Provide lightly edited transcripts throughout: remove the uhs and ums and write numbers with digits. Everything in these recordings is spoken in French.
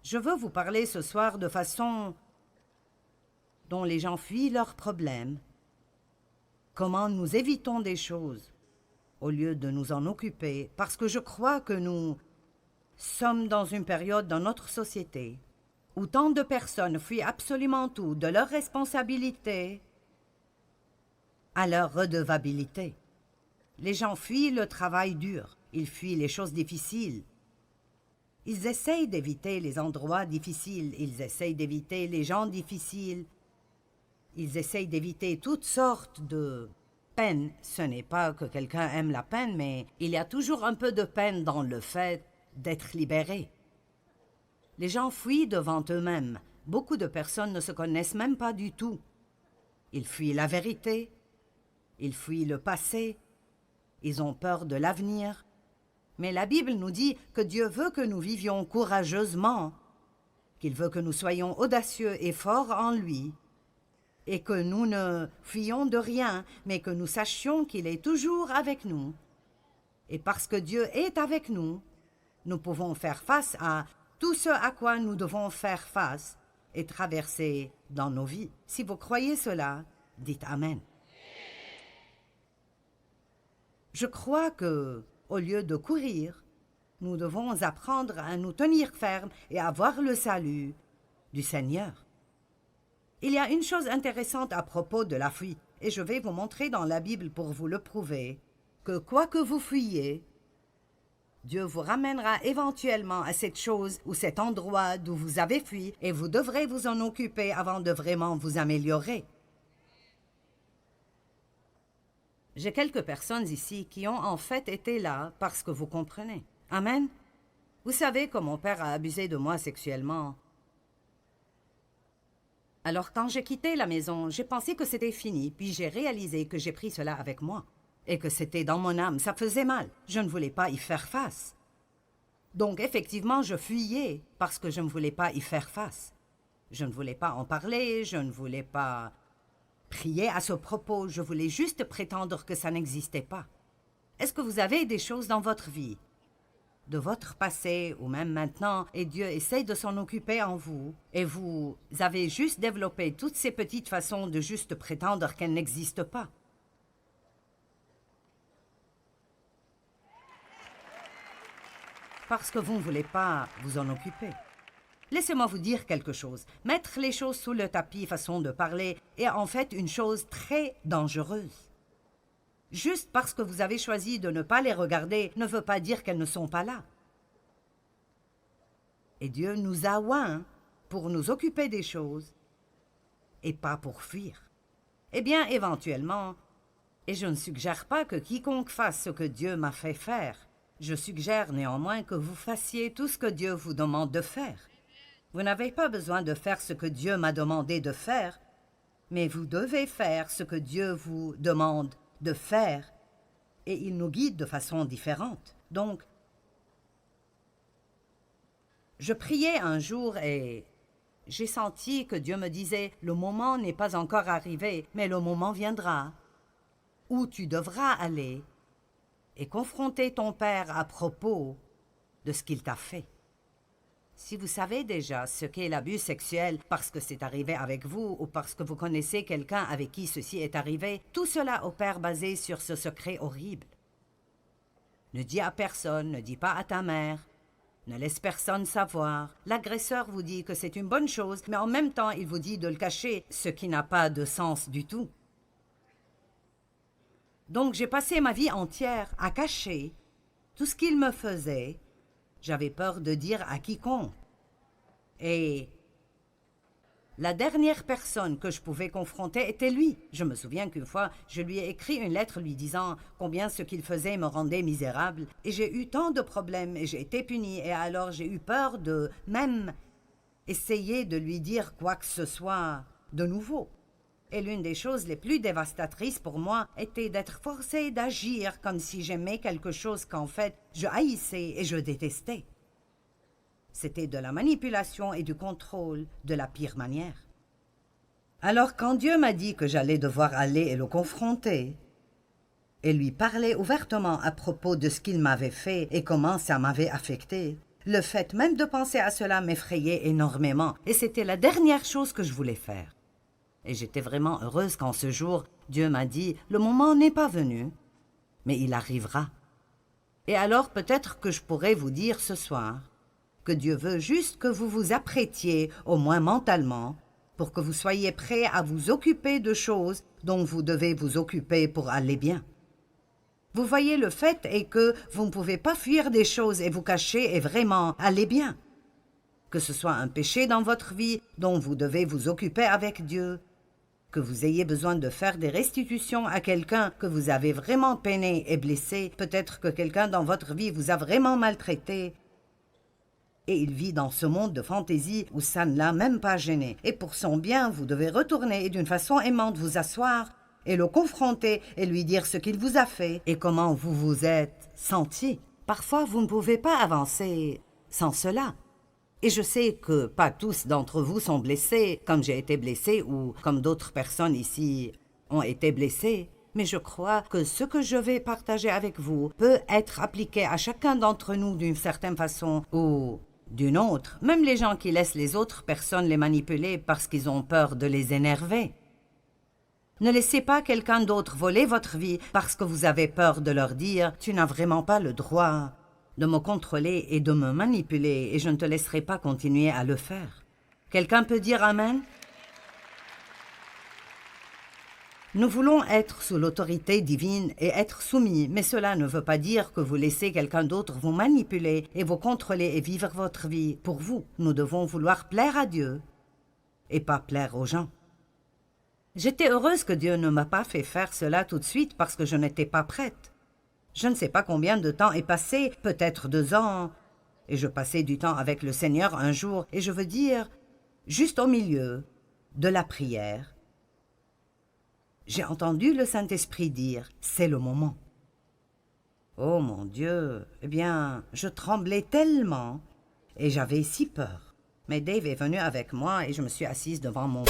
Je veux vous parler ce soir de façon dont les gens fuient leurs problèmes. Comment nous évitons des choses au lieu de nous en occuper, parce que je crois que nous sommes dans une période dans notre société où tant de personnes fuient absolument tout, de leur responsabilité à leur redevabilité. Les gens fuient le travail dur, ils fuient les choses difficiles. Ils essayent d'éviter les endroits difficiles, ils essayent d'éviter les gens difficiles. Ils essayent d'éviter toutes sortes de peines. Ce n'est pas que quelqu'un aime la peine, mais il y a toujours un peu de peine dans le fait d'être libéré. Les gens fuient devant eux-mêmes. Beaucoup de personnes ne se connaissent même pas du tout. Ils fuient la vérité, ils fuient le passé, ils ont peur de l'avenir. Mais la Bible nous dit que Dieu veut que nous vivions courageusement, qu'il veut que nous soyons audacieux et forts en lui, et que nous ne fuyions de rien, mais que nous sachions qu'il est toujours avec nous. Et parce que Dieu est avec nous, nous pouvons faire face à tout ce à quoi nous devons faire face et traverser dans nos vies. Si vous croyez cela, dites Amen. Je crois que, au lieu de courir, nous devons apprendre à nous tenir fermes et à voir le salut du Seigneur. Il y a une chose intéressante à propos de la fuite, et je vais vous montrer dans la Bible pour vous le prouver, que quoi que vous fuyiez, Dieu vous ramènera éventuellement à cette chose ou cet endroit d'où vous avez fui, et vous devrez vous en occuper avant de vraiment vous améliorer. J'ai quelques personnes ici qui ont en fait été là parce que vous comprenez. Amen. Vous savez que mon père a abusé de moi sexuellement. Alors quand j'ai quitté la maison, j'ai pensé que c'était fini, puis j'ai réalisé que j'ai pris cela avec moi, et que c'était dans mon âme, ça faisait mal. Je ne voulais pas y faire face. Donc effectivement, je fuyais parce que je ne voulais pas y faire face. Je ne voulais pas en parler, je ne voulais pas prier à ce propos, je voulais juste prétendre que ça n'existait pas. Est-ce que vous avez des choses dans votre vie, de votre passé ou même maintenant, et Dieu essaie de s'en occuper en vous, et vous avez juste développé toutes ces petites façons de juste prétendre qu'elles n'existent pas? Parce que vous ne voulez pas vous en occuper. Laissez-moi vous dire quelque chose. Mettre les choses sous le tapis, façon de parler, est en fait une chose très dangereuse. Juste parce que vous avez choisi de ne pas les regarder ne veut pas dire qu'elles ne sont pas là. Et Dieu nous a oints pour nous occuper des choses et pas pour fuir. Eh bien, éventuellement, et je ne suggère pas que quiconque fasse ce que Dieu m'a fait faire, je suggère néanmoins que vous fassiez tout ce que Dieu vous demande de faire. Vous n'avez pas besoin de faire ce que Dieu m'a demandé de faire, mais vous devez faire ce que Dieu vous demande de faire, et il nous guide de façon différente. Donc, je priais un jour et j'ai senti que Dieu me disait « Le moment n'est pas encore arrivé, mais le moment viendra où tu devras aller et confronter ton Père à propos de ce qu'il t'a fait. » Si vous savez déjà ce qu'est l'abus sexuel parce que c'est arrivé avec vous ou parce que vous connaissez quelqu'un avec qui ceci est arrivé, tout cela opère basé sur ce secret horrible. Ne dis à personne, ne dis pas à ta mère, ne laisse personne savoir. L'agresseur vous dit que c'est une bonne chose, mais en même temps il vous dit de le cacher, ce qui n'a pas de sens du tout. Donc j'ai passé ma vie entière à cacher tout ce qu'il me faisait. J'avais peur de dire à quiconque. Et la dernière personne que je pouvais confronter était lui. Je me souviens qu'une fois, je lui ai écrit une lettre lui disant combien ce qu'il faisait me rendait misérable. Et j'ai eu tant de problèmes et j'ai été punie. Et alors j'ai eu peur de même essayer de lui dire quoi que ce soit de nouveau. Et l'une des choses les plus dévastatrices pour moi était d'être forcée d'agir comme si j'aimais quelque chose qu'en fait je haïssais et je détestais. C'était de la manipulation et du contrôle de la pire manière. Alors quand Dieu m'a dit que j'allais devoir aller et le confronter, et lui parler ouvertement à propos de ce qu'il m'avait fait et comment ça m'avait affecté, Le fait même de penser à cela m'effrayait énormément, et c'était la dernière chose que je voulais faire. Et j'étais vraiment heureuse quand ce jour, Dieu m'a dit « Le moment n'est pas venu, mais il arrivera. » Et alors peut-être que je pourrais vous dire ce soir que Dieu veut juste que vous vous apprêtiez, au moins mentalement, pour que vous soyez prêts à vous occuper de choses dont vous devez vous occuper pour aller bien. Vous voyez, le fait est que vous ne pouvez pas fuir des choses et vous cacher et vraiment aller bien. Que ce soit un péché dans votre vie dont vous devez vous occuper avec Dieu, que vous ayez besoin de faire des restitutions à quelqu'un que vous avez vraiment peiné et blessé, peut-être que quelqu'un dans votre vie vous a vraiment maltraité, et il vit dans ce monde de fantaisie où ça ne l'a même pas gêné. Et pour son bien, vous devez retourner et d'une façon aimante vous asseoir et le confronter et lui dire ce qu'il vous a fait et comment vous vous êtes senti. Parfois, vous ne pouvez pas avancer sans cela. Et je sais que pas tous d'entre vous sont blessés, comme j'ai été blessé ou comme d'autres personnes ici ont été blessées. Mais je crois que ce que je vais partager avec vous peut être appliqué à chacun d'entre nous d'une certaine façon ou d'une autre. Même les gens qui laissent les autres personnes les manipuler parce qu'ils ont peur de les énerver. Ne laissez pas quelqu'un d'autre voler votre vie parce que vous avez peur de leur dire « Tu n'as vraiment pas le droit de me contrôler et de me manipuler et je ne te laisserai pas continuer à le faire. » Quelqu'un peut dire « Amen » ? Nous voulons être sous l'autorité divine et être soumis, mais cela ne veut pas dire que vous laissez quelqu'un d'autre vous manipuler et vous contrôler et vivre votre vie pour vous. Nous devons vouloir plaire à Dieu et pas plaire aux gens. J'étais heureuse que Dieu ne m'a pas fait faire cela tout de suite parce que je n'étais pas prête. Je ne sais pas combien de temps est passé, peut-être 2 ans, et je passais du temps avec le Seigneur un jour, et je veux dire, juste au milieu de la prière, j'ai entendu le Saint-Esprit dire « C'est le moment ». Oh mon Dieu, eh bien, je tremblais tellement et j'avais si peur. Mais Dave est venu avec moi et je me suis assise devant mon...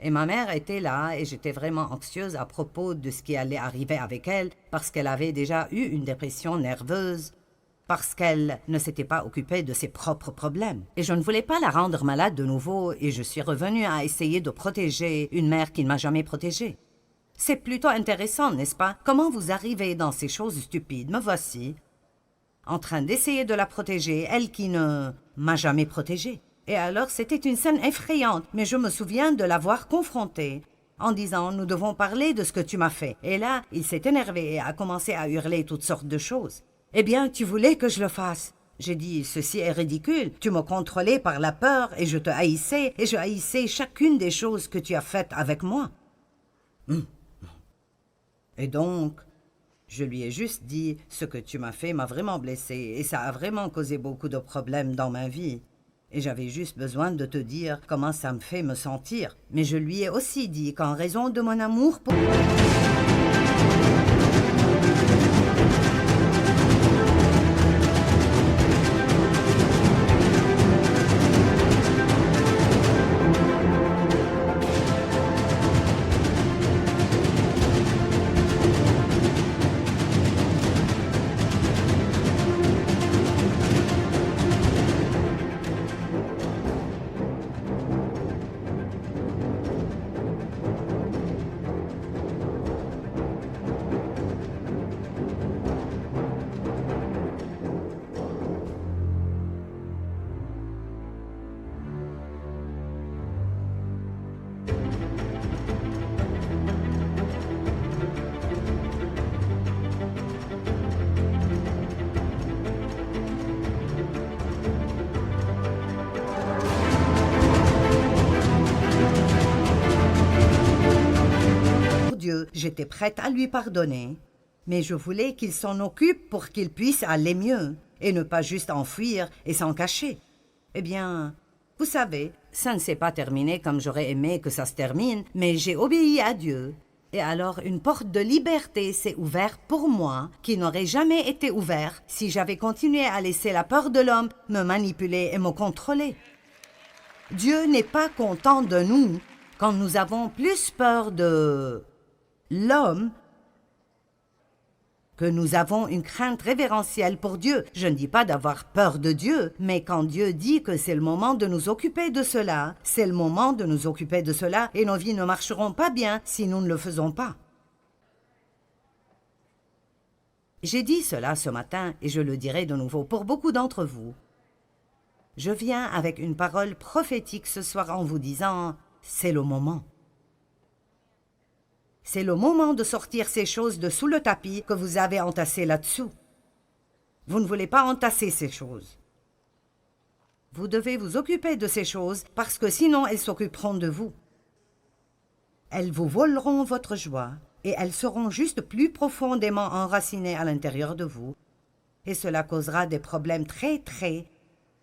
Et ma mère était là et j'étais vraiment anxieuse à propos de ce qui allait arriver avec elle parce qu'elle avait déjà eu une dépression nerveuse, parce qu'elle ne s'était pas occupée de ses propres problèmes. Et je ne voulais pas la rendre malade de nouveau et je suis revenue à essayer de protéger une mère qui ne m'a jamais protégée. C'est plutôt intéressant, n'est-ce pas? Comment vous arrivez dans ces choses stupides? Me voici, en train d'essayer de la protéger, elle qui ne m'a jamais protégée. Et alors c'était une scène effrayante, mais je me souviens de l'avoir confrontée en disant « Nous devons parler de ce que tu m'as fait ». Et là, il s'est énervé et a commencé à hurler toutes sortes de choses. « Eh bien, tu voulais que je le fasse ?» J'ai dit « Ceci est ridicule, tu me contrôlais par la peur et je te haïssais et je haïssais chacune des choses que tu as faites avec moi. » Et donc, je lui ai juste dit « Ce que tu m'as fait m'a vraiment blessée et ça a vraiment causé beaucoup de problèmes dans ma vie. » Et j'avais juste besoin de te dire comment ça me fait me sentir. Mais je lui ai aussi dit qu'en raison de mon amour pour... j'étais prête à lui pardonner. Mais je voulais qu'il s'en occupe pour qu'il puisse aller mieux, et ne pas juste enfuir et s'en cacher. Eh bien, vous savez, ça ne s'est pas terminé comme j'aurais aimé que ça se termine, mais j'ai obéi à Dieu. Et alors une porte de liberté s'est ouverte pour moi, qui n'aurait jamais été ouverte si j'avais continué à laisser la peur de l'homme me manipuler et me contrôler. Dieu n'est pas content de nous quand nous avons plus peur de l'homme que nous avons une crainte révérentielle pour Dieu. Je ne dis pas d'avoir peur de Dieu, mais quand Dieu dit que c'est le moment de nous occuper de cela, c'est le moment de nous occuper de cela et nos vies ne marcheront pas bien si nous ne le faisons pas. J'ai dit cela ce matin et je le dirai de nouveau pour beaucoup d'entre vous. Je viens avec une parole prophétique ce soir en vous disant « c'est le moment ». C'est le moment de sortir ces choses de sous le tapis que vous avez entassées là-dessous. Vous ne voulez pas entasser ces choses. Vous devez vous occuper de ces choses parce que sinon elles s'occuperont de vous. Elles vous voleront votre joie et elles seront juste plus profondément enracinées à l'intérieur de vous. Et cela causera des problèmes très, très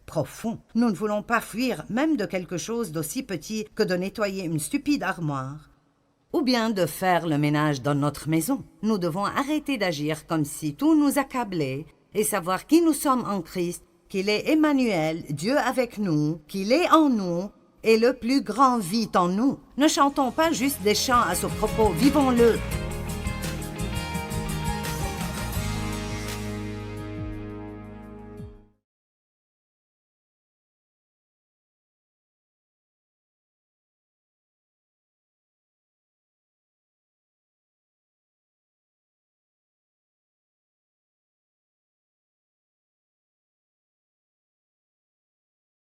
profonds. Nous ne voulons pas fuir même de quelque chose d'aussi petit que de nettoyer une stupide armoire. Ou bien de faire le ménage dans notre maison. Nous devons arrêter d'agir comme si tout nous accablait et savoir qui nous sommes en Christ, qu'il est Emmanuel, Dieu avec nous, qu'il est en nous et le plus grand vit en nous. Ne chantons pas juste des chants à ce propos, vivons-le.